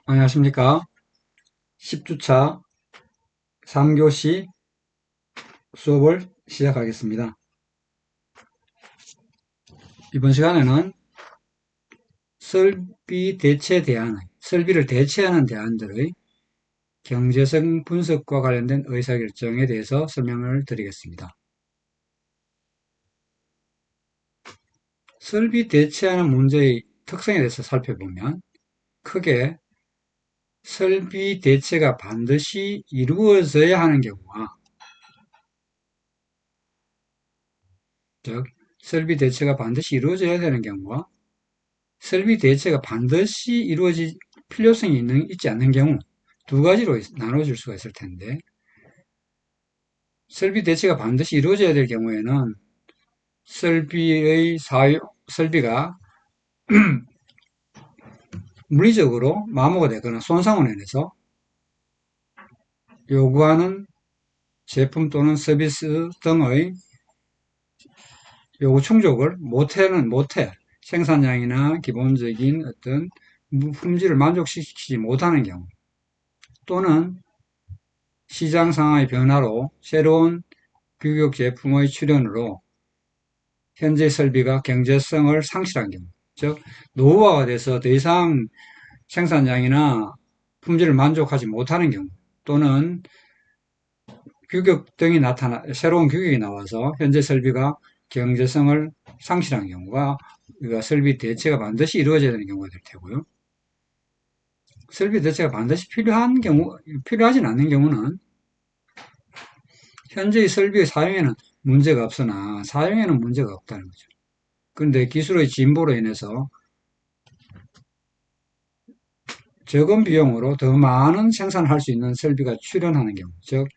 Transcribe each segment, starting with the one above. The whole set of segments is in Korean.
안녕하십니까. 10주차 3교시 수업을 시작하겠습니다. 이번 시간에는 설비를 대체하는 대안들의 경제성 분석과 관련된 의사결정에 대해서 설명을 드리겠습니다. 설비 대체하는 문제의 특성에 대해서 살펴보면 크게 설비 대체가 반드시 이루어져야 하는 경우와 즉 설비 대체가 반드시 이루어져야 되는 경우와 설비 대체가 반드시 이루어질 필요성이 있지 않는 경우 두 가지로 나눠질 수가 있을 텐데 설비 대체가 반드시 이루어져야 될 경우에는 설비가 물리적으로 마모가 되거나 손상을 해서 요구하는 제품 또는 서비스 등의 요구 충족을 못해 생산량이나 기본적인 어떤 품질을 만족시키지 못하는 경우 또는 시장 상황의 변화로 새로운 규격 제품의 출현으로 현재 설비가 경제성을 상실한 경우, 즉 노후화가 돼서 더 이상 생산량이나 품질을 만족하지 못하는 경우, 또는 새로운 규격이 나와서 현재 설비가 경제성을 상실한 경우가 설비 대체가 반드시 이루어져야 되는 경우가 될 테고요. 설비 대체가 반드시 필요하진 않는 경우는 현재의 설비의 사용에는 문제가 없으나 사용에는 문제가 없다는 거죠. 그런데 기술의 진보로 인해서 적은 비용으로 더 많은 생산을 할 수 있는 설비가 출현하는 경우, 즉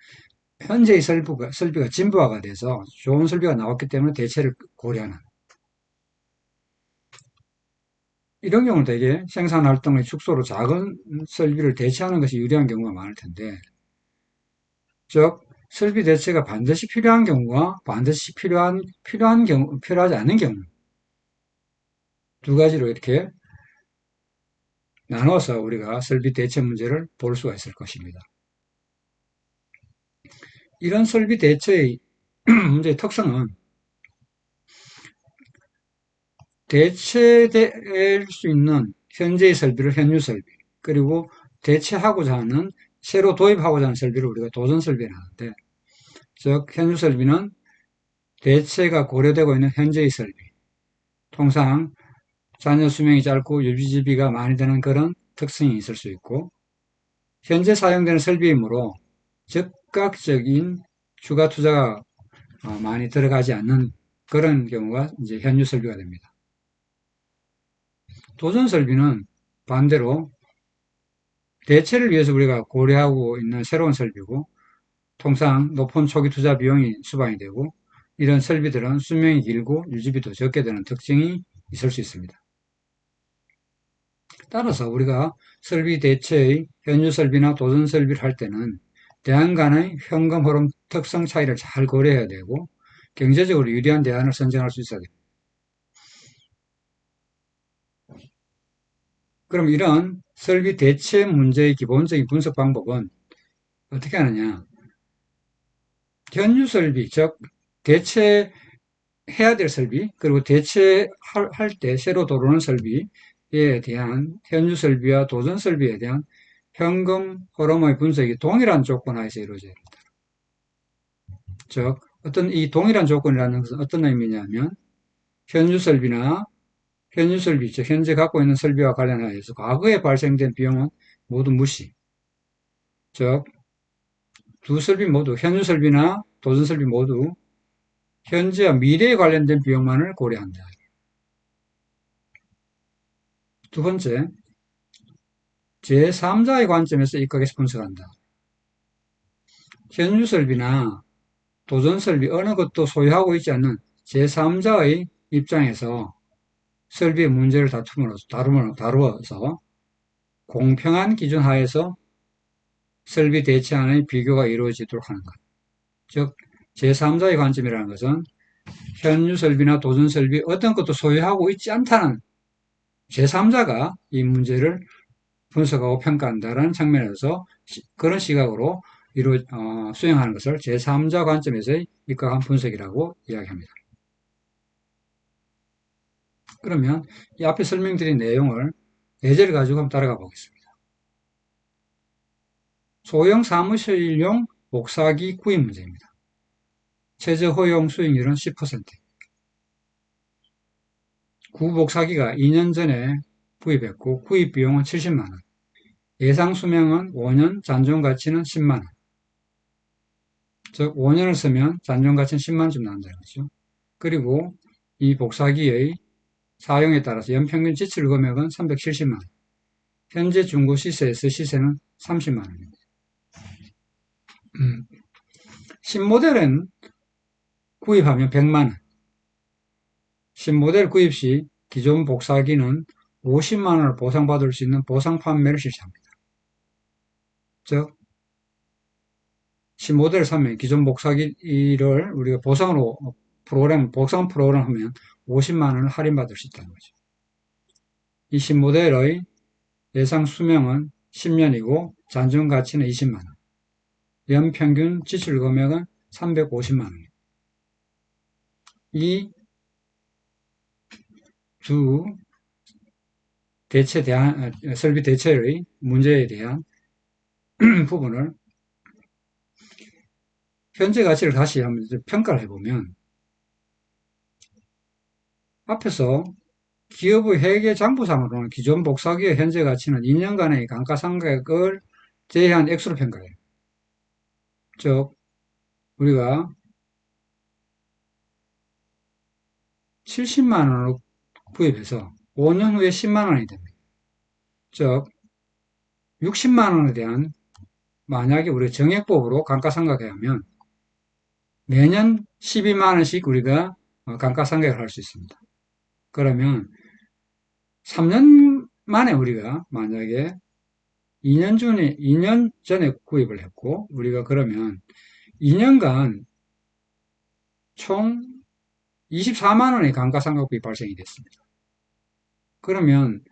현재의 설비가 진보화가 돼서 좋은 설비가 나왔기 때문에 대체를 고려하는 이런 경우는 대개 생산활동의 축소로 작은 설비를 대체하는 것이 유리한 경우가 많을 텐데, 즉 설비 대체가 반드시 필요한 경우와 반드시 필요하지 않은 경우 두 가지로 이렇게 나눠서 우리가 설비 대체 문제를 볼 수가 있을 것입니다. 이런 설비 대체의 문제의 특성은 대체될 수 있는 현재의 설비를 현유 설비, 그리고 대체하고자 하는 새로 도입하고자 하는 설비를 우리가 도전 설비라 하는데, 즉 현유 설비는 대체가 고려되고 있는 현재의 설비, 통상 잔여 수명이 짧고 유지비가 많이 드는 그런 특성이 있을 수 있고, 현재 사용되는 설비이므로 즉각적인 추가 투자가 많이 들어가지 않는 그런 경우가 이제 현유 설비가 됩니다. 도전 설비는 반대로 대체를 위해서 우리가 고려하고 있는 새로운 설비고, 통상 높은 초기 투자 비용이 수반이 되고, 이런 설비들은 수명이 길고 유지비도 적게 되는 특징이 있을 수 있습니다. 따라서 우리가 설비 대체의 현유 설비나 도전 설비를 할 때는 대안 간의 현금 흐름 특성 차이를 잘 고려해야 되고, 경제적으로 유리한 대안을 선정할 수 있어야 됩니다. 그럼 이런 설비 대체 문제의 기본적인 분석 방법은 어떻게 하느냐? 현유 설비, 즉 대체해야 될 설비, 그리고 대체할 때 새로 들어오는 설비에 대한 현유 설비와 도전 설비에 대한 현금 흐름의 분석이 동일한 조건 하에서 이루어져야 됩니다. 즉 이 동일한 조건이라는 것은 어떤 의미냐면 현유 설비, 즉 현재 갖고 있는 설비와 관련하여서 과거에 발생된 비용은 모두 무시. 즉 두 설비 모두, 현유 설비나 도전 설비 모두 현재와 미래에 관련된 비용만을 고려한다. 두 번째, 제3자의 관점에서 입각해서 분석한다. 현유 설비나 도전 설비 어느 것도 소유하고 있지 않는 제3자의 입장에서 설비의 문제를 다루어서 공평한 기준 하에서 설비 대체안의 비교가 이루어지도록 하는 것. 즉 제3자의 관점이라는 것은 현유 설비나 도전 설비 어떤 것도 소유하고 있지 않다는 제3자가 이 문제를 분석하고 평가한다라는 측면에서 그런 시각으로 수행하는 것을 제3자 관점에서의 입각한 분석이라고 이야기합니다. 그러면 이 앞에 설명드린 내용을 예제를 가지고 한번 따라가 보겠습니다. 소형 사무실용 복사기 구입 문제입니다. 최저 허용 수익률은 10%. 구복사기가 2년 전에 구입했고 구입 비용은 70만 원. 예상 수명은 5년, 잔존 가치는 10만 원. 즉 5년을 쓰면 잔존 가치는 10만 원쯤 나온다는 거죠. 그리고 이 복사기의 사용에 따라서 연평균 지출 금액은 370만 원. 현재 중고 시세에서 시세는 30만 원입니다. 신모델은 구입하면 100만 원. 신모델 구입 시 기존 복사기는 50만 원을 보상받을 수 있는 보상 판매를 실시합니다. 즉 신모델을 사면 기존 복사기를 우리가 보상 프로그램 하면 50만 원을 할인받을 수 있다는 거죠. 이 신모델의 예상 수명은 10년이고 잔존 가치는 20만 원. 연평균 지출 금액은 350만 원입니다. 이 두 설비 대체의 문제에 대한 부분을 현재 가치를 다시 한번 평가를 해보면 앞에서 기업의 회계 장부상으로는 기존 복사기의 현재 가치는 2년간의 감가상각을 제외한 액수로 평가해요. 즉 우리가 70만 원으로 구입해서 5년 후에 10만 원이 됩니다. 즉 60만 원에 대한 만약에 우리 정액법으로 감가상각해야 하면 매년 12만 원씩 우리가 감가상각을 할 수 있습니다. 그러면 3년 만에 우리가 만약에 2년 전에 구입을 했고 우리가 그러면 2년간 총 24만 원의 감가상각비 발생이 됐습니다. 그러면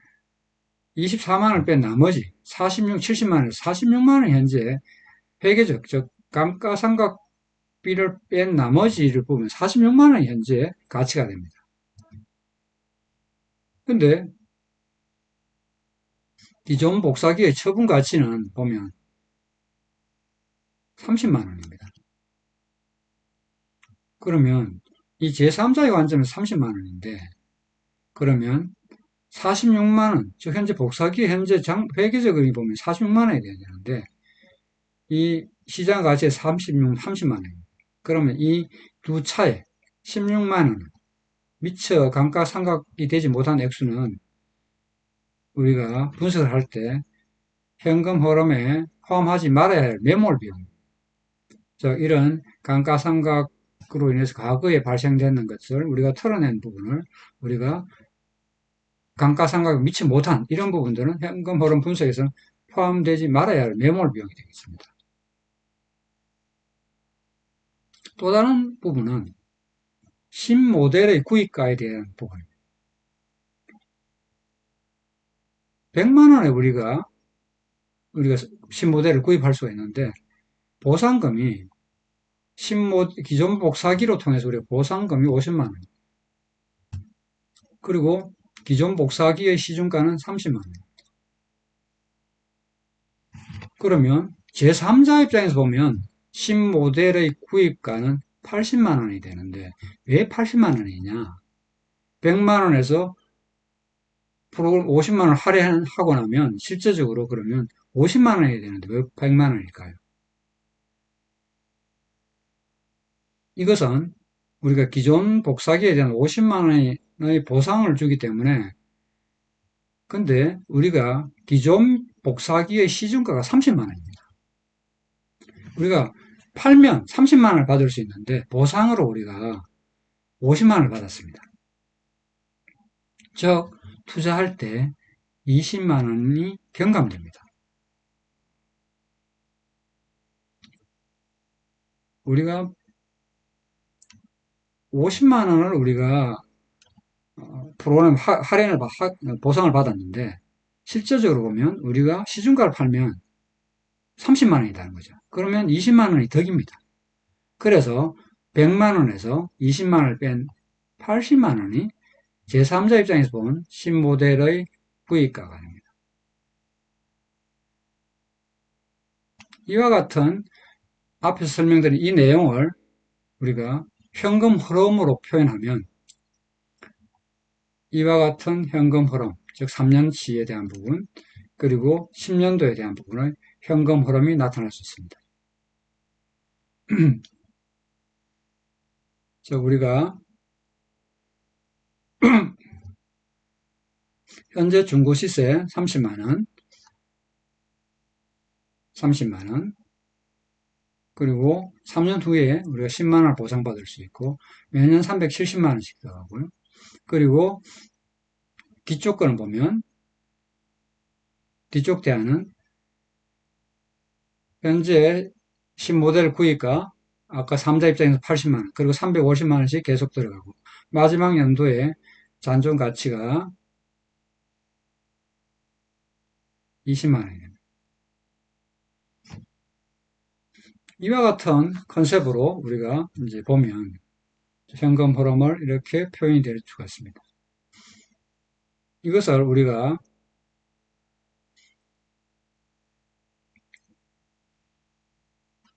24만 원을 뺀 나머지 70만 원, 46만 원 현재 회계적, 즉 감가상각비를 뺀 나머지를 보면 46만 원 현재 가치가 됩니다. 근데 기존 복사기의 처분 가치는 보면 30만 원입니다. 그러면 이 제3자의 관점에서 30만 원인데 그러면 46만 원, 즉 현재 복사기 현재 회계적 의미 보면 46만 원이 돼야 되는데 이 시장 가치의 30만 원입니다. 그러면 이 두 차에 16만 원 미처 감가상각이 되지 못한 액수는 우리가 분석을 할 때 현금 흐름에 포함하지 말아야 할 매몰 비용, 즉 이런 감가상각으로 인해서 과거에 발생되는 것을 우리가 털어낸 부분을 우리가 감가상각에 미치 못한 이런 부분들은 현금 흐름 분석에서는 포함되지 말아야 할 매몰 비용이 되겠습니다. 또 다른 부분은 신모델의 구입가에 대한 부분입니다. 100만 원에 우리가 신모델을 구입할 수가 있는데 보상금이 기존 복사기로 통해서 우리가 보상금이 50만 원. 그리고 기존 복사기의 시중가는 30만 원. 그러면 제3자 입장에서 보면 신모델의 구입가는 80만 원이 되는데 왜 80만 원이냐? 100만 원에서 프로그램 50만 원 할인하고 나면 실제적으로 그러면 50만 원이 되는데 왜 100만 원일까요? 이것은 우리가 기존 복사기에 대한 50만 원의 보상을 주기 때문에 근데 우리가 기존 복사기의 시중가가 30만 원입니다. 우리가 팔면 30만 원을 받을 수 있는데 보상으로 우리가 50만 원을 받았습니다. 즉 투자할 때 20만 원이 경감됩니다. 우리가 50만 원을 우리가 프로그램 할인을 보상을 받았는데 실제적으로 보면 우리가 시중가를 팔면 30만 원이라는 거죠. 그러면 20만 원이 덕입니다. 그래서 100만 원에서 20만 원을 뺀 80만 원이 제3자 입장에서 본 신모델의 구입가가 됩니다. 이와 같은 앞에서 설명드린 이 내용을 우리가 현금 흐름으로 표현하면 이와 같은 현금 흐름, 즉 3년치에 대한 부분, 그리고 10년도에 대한 부분의 현금 흐름이 나타날 수 있습니다. 자, 우리가 현재 중고 시세 30만원, 30만원, 그리고 3년 후에 우리가 10만원을 보상받을 수 있고, 매년 370만원씩 들어가고요. 그리고 뒤쪽 거는 보면, 뒤쪽 대안은 현재 신모델 구입가, 아까 3자 입장에서 80만원, 그리고 350만원씩 계속 들어가고, 마지막 연도에 잔존 가치가 20만원입니다. 이와 같은 컨셉으로 우리가 이제 보면 현금 흐름을 이렇게 표현이 될 수가 있습니다. 이것을 우리가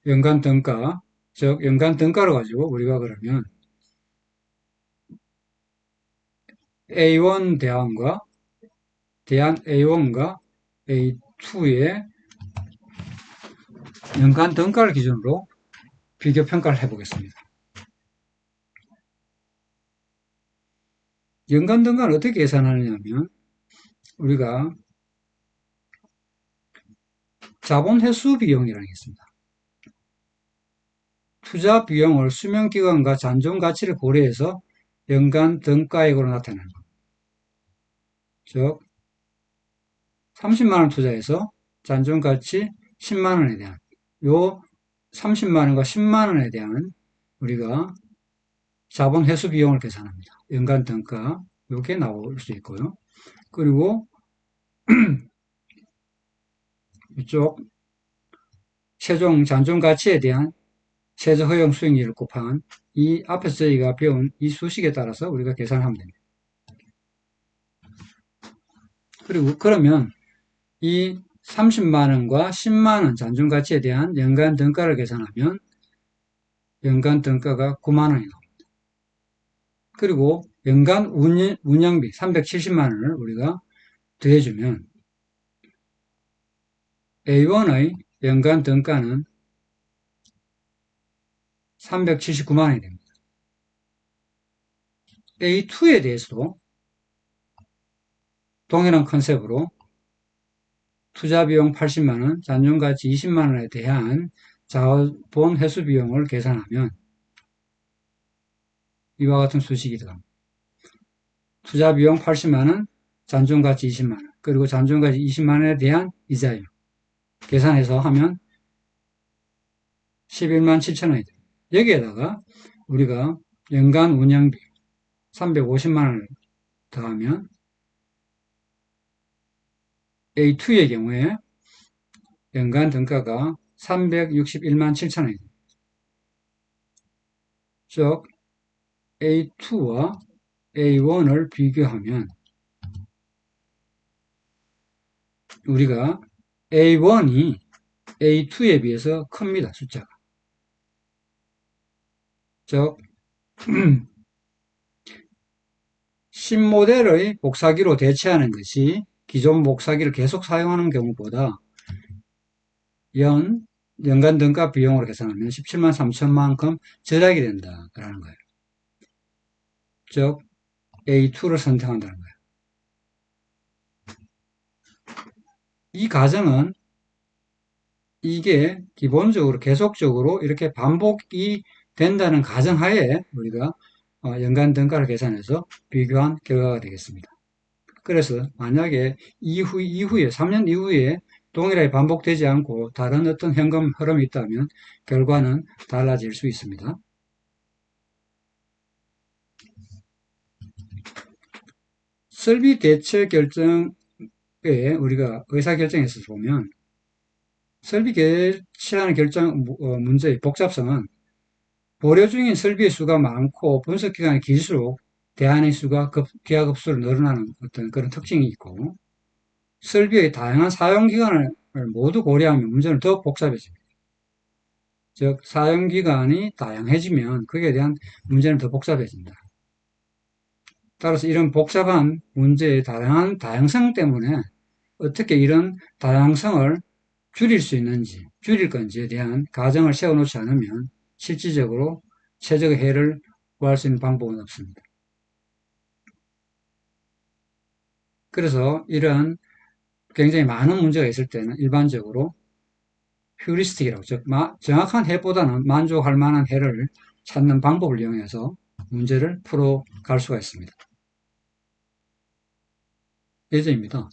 연간 등가, 즉 연간 등가를 가지고 우리가 그러면 A1 대안과 대안 A1과 A2의 연간 등가를 기준으로 비교 평가를 해보겠습니다. 연간 등가는 어떻게 계산하느냐면 우리가 자본 회수 비용이라는 게 있습니다. 투자 비용을 수명 기간과 잔존 가치를 고려해서 연간 등가액으로 나타내는 것. 즉 30만 원 투자해서 잔존 가치 10만 원에 대한 요 30만 원과 10만 원에 대한 우리가 자본 회수 비용을 계산합니다. 연간 등가 이렇게 나올 수 있고요. 그리고 이쪽 최종 잔존 가치에 대한 세제 허용 수익률을 곱한 이 앞에서 저희가 배운 이 수식에 따라서 우리가 계산하면 됩니다. 그리고 그러면 이 30만 원과 10만 원 잔존 가치에 대한 연간 등가를 계산하면 연간 등가가 9만 원이 나옵니다. 그리고 연간 운영비 370만 원을 우리가 더해주면 A1의 연간 등가는 379만 원이 됩니다. A2에 대해서도 동일한 컨셉으로 투자비용 80만 원, 잔존가치 20만 원에 대한 자본 회수 비용을 계산하면 이와 같은 수식이 들어갑니다. 투자비용 80만 원, 잔존가치 20만 원, 그리고 잔존가치 20만 원에 대한 이자율 계산해서 하면 11만 7천 원이 됩니다. 여기에다가 우리가 연간 운영비 350만 원을 더하면 A2의 경우에 연간 등가가 361만 7천 원이 됩니다. 즉 A2와 A1을 비교하면 우리가 A1이 A2에 비해서 큽니다. 숫자가. 즉 신모델의 복사기로 대체하는 것이 기존 복사기를 계속 사용하는 경우보다 연간 등가 비용으로 계산하면 17만 3천만큼 절약이 된다라는 거예요. 즉 A2를 선택한다는 거예요. 이 과정은 이게 기본적으로 계속적으로 이렇게 반복이 된다는 가정하에 우리가 연간 등가를 계산해서 비교한 결과가 되겠습니다. 그래서 만약에 이후에 3년 이후에 동일하게 반복되지 않고 다른 어떤 현금 흐름이 있다면 결과는 달라질 수 있습니다. 설비 대체 결정 우리가 의사결정에서 보면 설비 개최하는 결정 문제의 복잡성은 보려 중인 설비의 수가 많고 분석 기간이 길수록 대안의 수가 기하급수로 늘어나는 어떤 그런 특징이 있고 설비의 다양한 사용 기간을 모두 고려하면 문제는 더 복잡해집니다. 즉 사용 기간이 다양해지면 거기에 대한 문제는 더 복잡해진다. 따라서 이런 복잡한 문제의 다양한 다양성 때문에 어떻게 이런 다양성을 줄일 수 있는지, 줄일 건지에 대한 가정을 세워놓지 않으면 실질적으로 최적의 해를 구할 수 있는 방법은 없습니다. 그래서 이런 굉장히 많은 문제가 있을 때는 일반적으로 휴리스틱이라고, 즉 정확한 해보다는 만족할 만한 해를 찾는 방법을 이용해서 문제를 풀어갈 수가 있습니다. 예제입니다.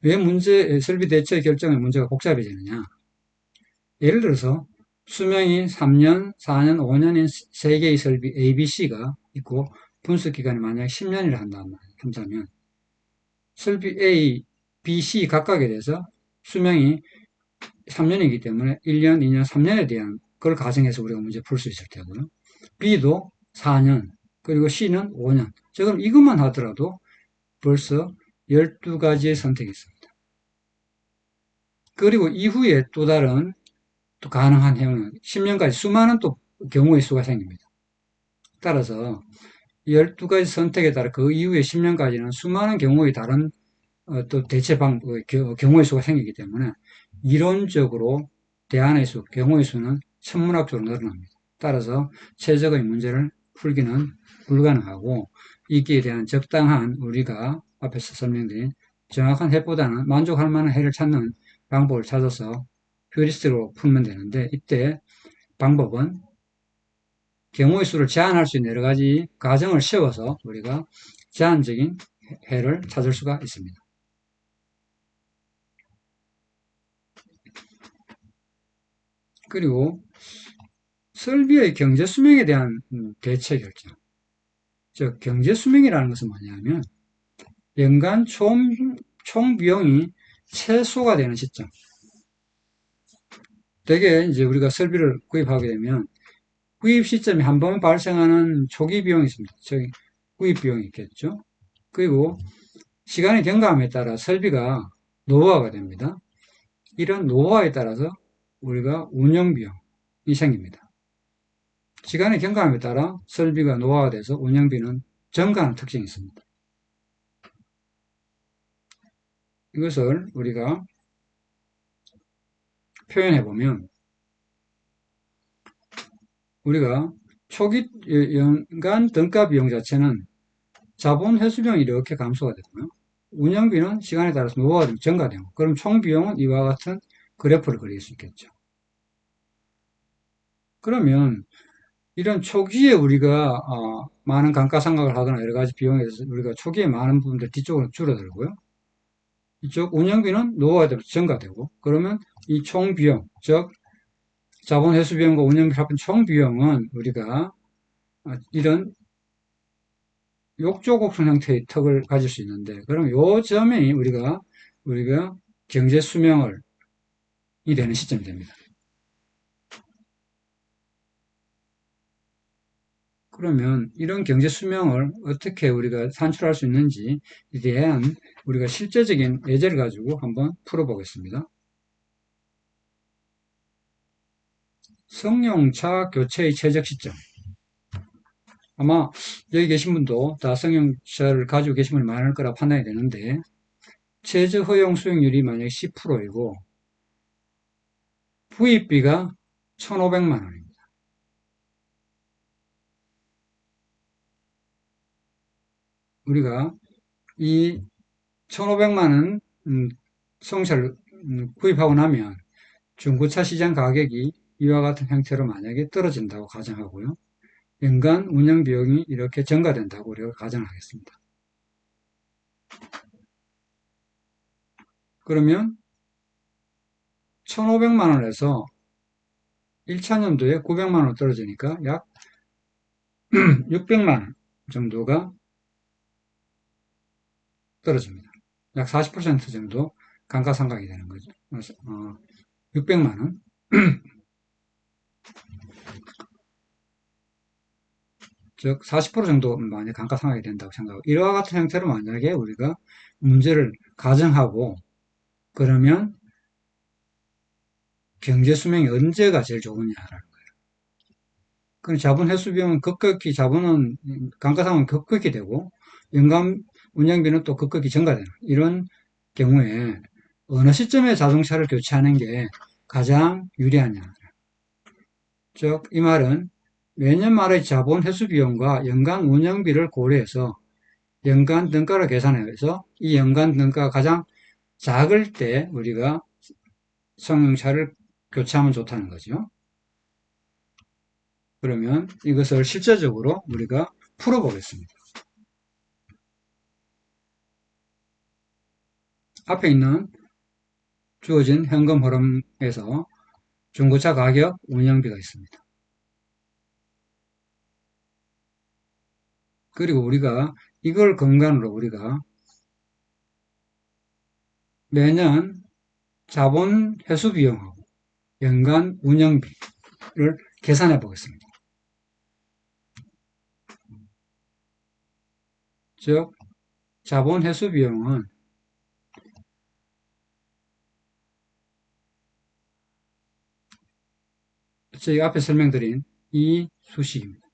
왜 설비 대체 결정의 문제가 복잡해지느냐? 예를 들어서 수명이 3년, 4년, 5년인 세 개의 설비 A, B, C가 있고 분석 기간이 만약 10년이라 한다면 설비 A, B, C 각각에 대해서 수명이 3년이기 때문에 1년, 2년, 3년에 대한 걸 가정해서 우리가 문제 풀 수 있을 테고요. B도 4년, 그리고 C는 5년. 지금 이것만 하더라도 벌써 12가지의 선택이 있습니다. 그리고 이후에 또 다른 또 가능한 해는 10년까지 수많은 또 경우의 수가 생깁니다. 따라서 12가지 선택에 따라 그 이후에 10년까지는 수많은 경우의 다른 또 대체 경우의 수가 생기기 때문에 이론적으로 대안의 수, 경우의 수는 천문학적으로 늘어납니다. 따라서 최적의 문제를 풀기는 불가능하고 이기에 대한 적당한 우리가 앞에서 설명드린 정확한 해보다는 만족할 만한 해를 찾는 방법을 찾아서 휴리스틱으로 풀면 되는데 이때 방법은 경우의 수를 제한할 수 있는 여러 가지 가정을 세워서 우리가 제한적인 해를 찾을 수가 있습니다. 그리고 설비의 경제 수명에 대한 대체 결정. 즉 경제 수명이라는 것은 뭐냐면 연간 총 비용이 최소가 되는 시점. 대개 이제 우리가 설비를 구입하게 되면 구입 시점에 한 번 발생하는 초기 비용이 있습니다. 즉 구입 비용이 있겠죠. 그리고 시간이 경과함에 따라 설비가 노후화가 됩니다. 이런 노후화에 따라서 우리가 운영 비용이 생깁니다. 시간의 경과함에 따라 설비가 노후화가 돼서 운영비는 증가하는 특징이 있습니다. 이것을 우리가 표현해 보면 우리가 초기 연간 등가 비용 자체는 자본 회수비용이 이렇게 감소가 되고요. 운영비는 시간에 따라서 노후화가 되면 증가되고 그럼 총 비용은 이와 같은 그래프를 그릴 수 있겠죠. 그러면 이런 초기에 우리가 많은 감가상각을 하거나 여러 가지 비용에 대해서 우리가 초기에 많은 부분들 뒤쪽으로 줄어들고요. 이쪽 운영비는 노후화 되면서 증가되고 그러면 이 총 비용, 즉 자본 회수 비용과 운영비 합한 총 비용은 우리가 이런 욕조곡선 형태의 턱을 가질 수 있는데 그럼 요 점이 우리가 경제 수명을 이 되는 시점이 됩니다. 그러면 이런 경제 수명을 어떻게 우리가 산출할 수 있는지에 대한 우리가 실제적인 예제를 가지고 한번 풀어보겠습니다. 승용차 교체의 최적 시점. 아마 여기 계신 분도 다 승용차를 가지고 계신 분이 많을 거라 판단이 되는데 최저 허용 수익률이 만약 10%이고 구입비가 1,500만 원입니다. 우리가 이 1,500만 원 승용차를 구입하고 나면 중고차 시장 가격이 이와 같은 형태로 만약에 떨어진다고 가정하고요. 연간 운영 비용이 이렇게 증가된다고 우리가 가정하겠습니다. 그러면 1,500만 원에서 1차 년도에 900만 원 떨어지니까 약 600만 원 정도가 떨어집니다. 약 40% 정도 감가상각이 되는 거죠. 600만 원. 즉, 40% 정도 만약 감가상각이 된다고 생각하고, 이와 같은 형태로 만약에 우리가 문제를 가정하고, 그러면 경제수명이 언제가 제일 좋으냐라는 거예요. 그 자본 회수 비용은 급격히, 자본은, 감가상각은 급격히 되고, 연간 운영비는 또 급격히 증가되는, 이런 경우에 어느 시점에 자동차를 교체하는 게 가장 유리하냐. 즉, 이 말은 매년 말의 자본 회수 비용과 연간 운영비를 고려해서 연간 등가를 계산해서 이 연간 등가가 가장 작을 때 우리가 승용차를 교체하면 좋다는 거죠. 그러면 이것을 실제적으로 우리가 풀어보겠습니다. 앞에 있는 주어진 현금 흐름에서 중고차 가격 운영비가 있습니다. 그리고 우리가 이걸 근간으로 우리가 매년 자본 회수 비용하고 연간 운영비를 계산해 보겠습니다. 즉, 자본 회수 비용은 저희 앞에 설명드린 이 수식입니다.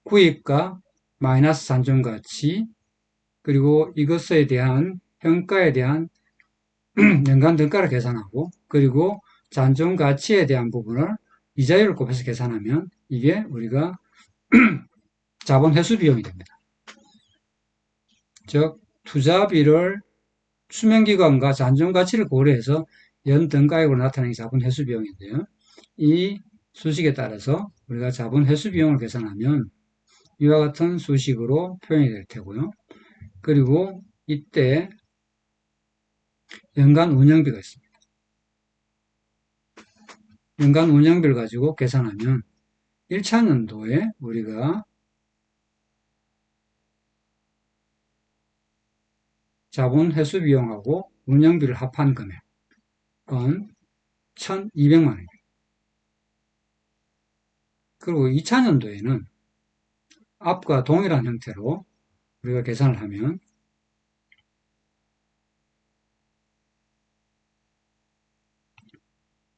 구입가 마이너스 잔존가치 그리고 이것에 대한 평가에 대한 연간 등가를 계산하고 그리고 잔존가치에 대한 부분을 이자율을 곱해서 계산하면 이게 우리가 자본 회수 비용이 됩니다. 즉 투자비를 수명기간과 잔존가치를 고려해서 연등가액으로 나타내는 게 자본 회수 비용인데요. 이 수식에 따라서 우리가 자본 회수 비용을 계산하면 이와 같은 수식으로 표현이 될 테고요. 그리고 이때 연간 운영비가 있습니다. 연간 운영비를 가지고 계산하면 1차 년도에 우리가 자본 회수 비용하고 운영비를 합한 금액은 1,200만 원입니다. 그리고 2차 년도에는 앞과 동일한 형태로 우리가 계산을 하면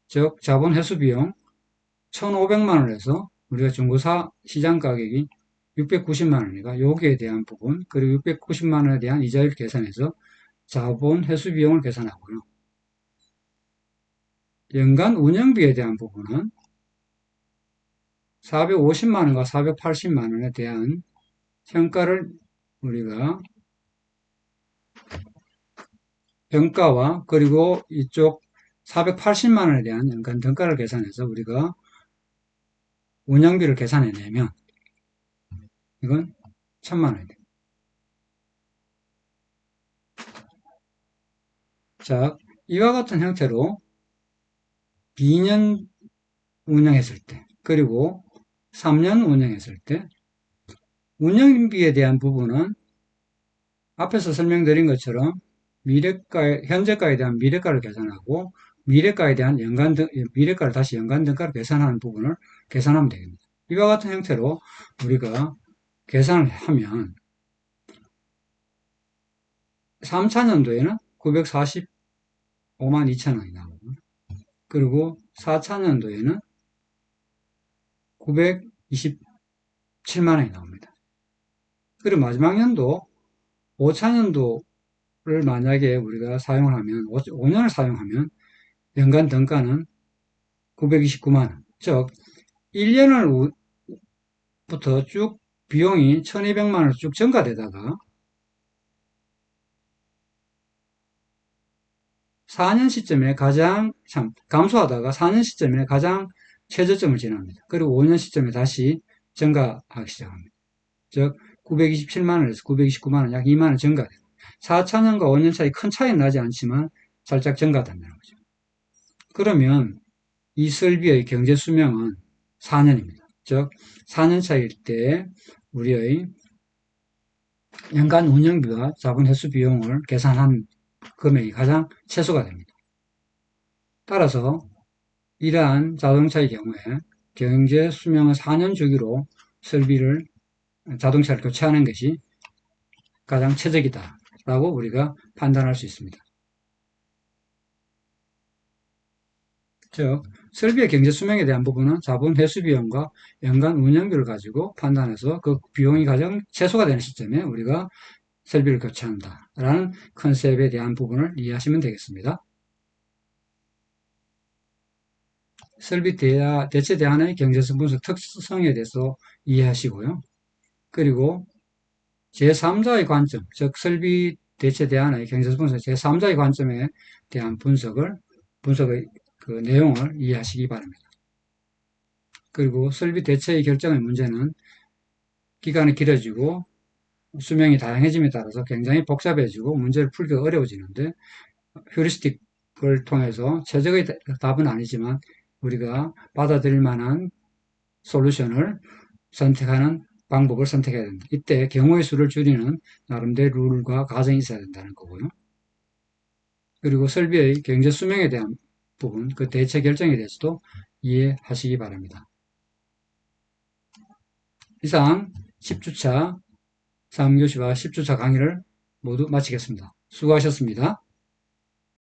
즉 자본 회수 비용 1,500만 원에서 우리가 중고사 시장 가격이 690만 원이니까 여기에 대한 부분 그리고 690만 원에 대한 이자율 계산해서 자본 회수 비용을 계산하고요. 연간 운영비에 대한 부분은 450만 원과 480만 원에 대한 평가를 우리가 평가와 그리고 이쪽 480만 원에 대한 연간 등가를 계산해서 우리가 운영비를 계산해내면 이건 1,000만 원이 됩니다. 자, 이와 같은 형태로 2년 운영했을 때 그리고 3년 운영했을 때 운영비에 대한 부분은 앞에서 설명드린 것처럼 현재가에 대한 미래가를 계산하고 미래가에 대한 미래가를 다시 연간 등가로 계산하는 부분을 계산하면 되겠습니다. 이와 같은 형태로 우리가 계산을 하면 3차 년도에는 945만 2천 원이 나오고 그리고 4차 년도에는 927만 원이 나옵니다. 그리고 마지막 연도 5차 년도를 만약에 우리가 사용을 하면 5년을 사용하면 연간 등가는 929만 원. 즉 1년을 부터 쭉 비용이 1200만 원을 쭉 증가되다가 4년 시점에 가장 감소하다가 4년 시점에 가장 최저점을 지납니다. 그리고 5년 시점에 다시 증가하기 시작합니다. 즉 927만 원에서 929만 원, 약 2만 원 증가돼요. 4차년과 5년 차이 큰 차이는 나지 않지만 살짝 증가된다는 거죠. 그러면 이 설비의 경제 수명은 4년입니다. 즉 4년 차일 때 우리의 연간 운영비와 자본 회수 비용을 계산한 금액이 가장 최소가 됩니다. 따라서 이러한 자동차의 경우에 경제 수명의 4년 주기로 설비를 자동차를 교체하는 것이 가장 최적이다라고 우리가 판단할 수 있습니다. 즉, 설비의 경제 수명에 대한 부분은 자본 회수 비용과 연간 운영비를 가지고 판단해서 그 비용이 가장 최소가 되는 시점에 우리가 설비를 교체한다라는 컨셉에 대한 부분을 이해하시면 되겠습니다. 설비 대체 대안의 경제성 분석 특성에 대해서 이해하시고요. 그리고 제3자의 관점, 즉 설비 대체 대안의 경제성 분석 제3자의 관점에 대한 분석의 그 내용을 이해하시기 바랍니다. 그리고 설비 대체의 결정의 문제는 기간이 길어지고 수명이 다양해짐에 따라서 굉장히 복잡해지고 문제를 풀기가 어려워지는데 휴리스틱을 통해서 최적의 답은 아니지만 우리가 받아들일 만한 솔루션을 선택하는 방법을 선택해야 된다. 이때 경우의 수를 줄이는 나름대로 룰과 과정이 있어야 된다는 거고요. 그리고 설비의 경제 수명에 대한 부분, 그 대체 결정에 대해서도 이해하시기 바랍니다. 이상 10주차 3교시와 10주차 강의를 모두 마치겠습니다. 수고하셨습니다.